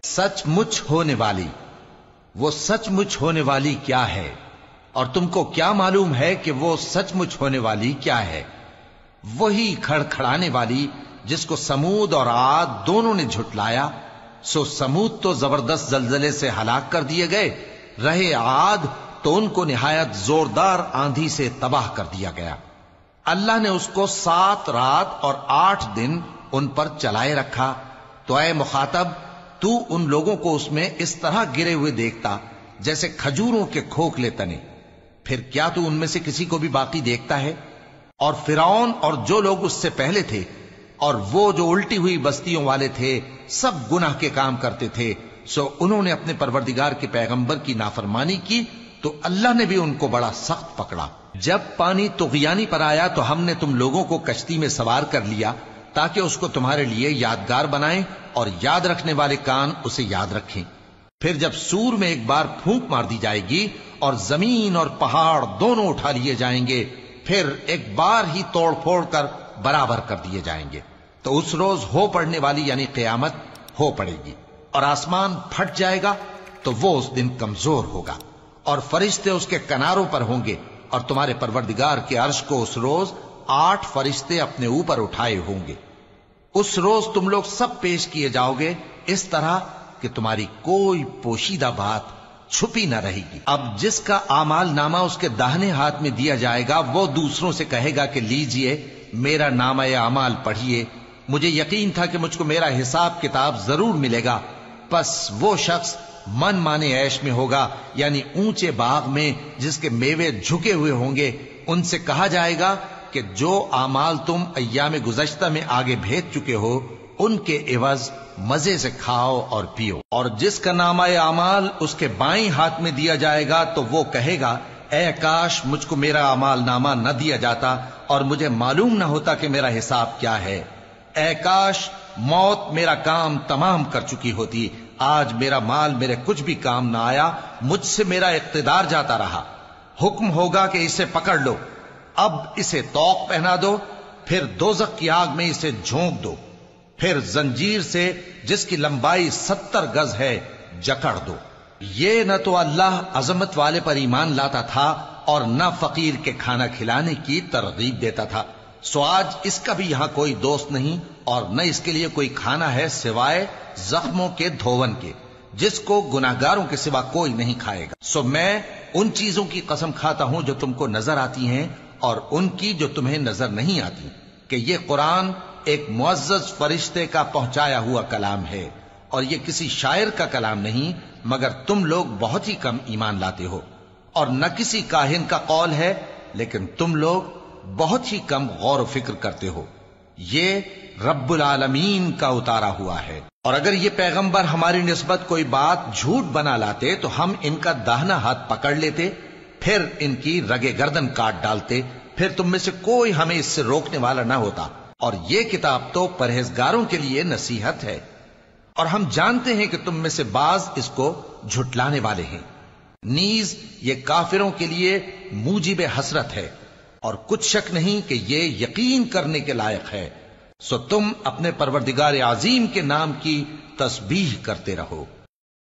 سچ مچ ہونے والی، وہ سچ مچ ہونے والی کیا ہے؟ اور تم کو کیا معلوم ہے کہ وہ سچ مچ ہونے والی کیا ہے؟ وہی کھڑکھڑانے والی جس کو سمود اور عاد دونوں نے جھٹلایا۔ سو سمود تو زبردست زلزلے سے ہلاک کر دیے گئے، رہے عاد تو ان کو نہایت زوردار آندھی سے تباہ کر دیا گیا۔ اللہ نے اس کو 7 رات اور 8 دن ان پر چلائے رکھا۔ تو اے مخاطب، تو ان لوگوں کو اس میں اس طرح گرے ہوئے دیکھتا جیسے کھجوروں کے کھوکھلے تنے، پھر کیا تو ان میں سے کسی کو بھی باقی دیکھتا ہے؟ اور فرعون اور جو لوگ اس سے پہلے تھے اور وہ جو الٹی ہوئی بستیوں والے تھے، سب گناہ کے کام کرتے تھے، سو انہوں نے اپنے پروردگار کے پیغمبر کی نافرمانی کی تو اللہ نے بھی ان کو بڑا سخت پکڑا۔ جب پانی طغیانی پر آیا تو ہم نے تم لوگوں کو کشتی میں سوار کر لیا تاکہ اس کو تمہارے لیے یادگار بنائیں اور یاد رکھنے والے کان اسے یاد رکھیں۔ پھر جب سور میں ایک بار پھونک مار دی جائے گی اور زمین اور پہاڑ دونوں اٹھا لیے جائیں گے، پھر ایک بار ہی توڑ پھوڑ کر برابر کر دیے جائیں گے، تو اس روز ہو پڑنے والی یعنی قیامت ہو پڑے گی، اور آسمان پھٹ جائے گا تو وہ اس دن کمزور ہوگا، اور فرشتے اس کے کناروں پر ہوں گے، اور تمہارے پروردگار کے عرش کو اس روز 8 فرشتے اپنے اوپر اٹھائے ہوں گے۔ اس روز تم لوگ سب پیش کیے جاؤ گے اس طرح کہ تمہاری کوئی پوشیدہ بات چھپی نہ رہے گی۔ اب جس کا اعمال نامہ اس کے داہنے ہاتھ میں دیا جائے گا، وہ دوسروں سے کہے گا کہ لیجئے میرا نامہ اعمال پڑھیے، مجھے یقین تھا کہ مجھ کو میرا حساب کتاب ضرور ملے گا۔ پس وہ شخص من مانے عیش میں ہوگا، یعنی اونچے باغ میں جس کے میوے جھکے ہوئے ہوں گے۔ ان سے کہا جائے گا کہ جو اعمال تم ایام گزشتہ میں آگے بھیج چکے ہو، ان کے عوض مزے سے کھاؤ اور پیو۔ اور جس کا نامہ اعمال اس کے بائیں ہاتھ میں دیا جائے گا تو وہ کہے گا، اے کاش مجھ کو میرا اعمال نامہ نہ دیا جاتا اور مجھے معلوم نہ ہوتا کہ میرا حساب کیا ہے۔ اے کاش موت میرا کام تمام کر چکی ہوتی، آج میرا مال میرے کچھ بھی کام نہ آیا، مجھ سے میرا اقتدار جاتا رہا۔ حکم ہوگا کہ اسے پکڑ لو، اب اسے طوق پہنا دو، پھر دوزخ کی آگ میں اسے جھونک دو، پھر زنجیر سے جس کی لمبائی 70 گز ہے جکڑ دو۔ یہ نہ تو اللہ عظمت والے پر ایمان لاتا تھا اور نہ فقیر کے کھانا کھلانے کی ترغیب دیتا تھا، سو آج اس کا بھی یہاں کوئی دوست نہیں اور نہ اس کے لیے کوئی کھانا ہے سوائے زخموں کے دھون کے، جس کو گناہگاروں کے سوا کوئی نہیں کھائے گا۔ سو میں ان چیزوں کی قسم کھاتا ہوں جو تم کو نظر آتی ہیں اور ان کی جو تمہیں نظر نہیں آتی، کہ یہ قرآن ایک معزز فرشتے کا پہنچایا ہوا کلام ہے، اور یہ کسی شاعر کا کلام نہیں، مگر تم لوگ بہت ہی کم ایمان لاتے ہو، اور نہ کسی کاہن کا قول ہے، لیکن تم لوگ بہت ہی کم غور و فکر کرتے ہو۔ یہ رب العالمین کا اتارا ہوا ہے۔ اور اگر یہ پیغمبر ہماری نسبت کوئی بات جھوٹ بنا لاتے تو ہم ان کا داہنا ہاتھ پکڑ لیتے، پھر ان کی رگے گردن کاٹ ڈالتے، پھر تم میں سے کوئی ہمیں اس سے روکنے والا نہ ہوتا۔ اور یہ کتاب تو پرہیزگاروں کے لیے نصیحت ہے، اور ہم جانتے ہیں کہ تم میں سے بعض اس کو جھٹلانے والے ہیں۔ نیز یہ کافروں کے لیے موجب حسرت ہے، اور کچھ شک نہیں کہ یہ یقین کرنے کے لائق ہے۔ سو تم اپنے پروردگار عظیم کے نام کی تسبیح کرتے رہو۔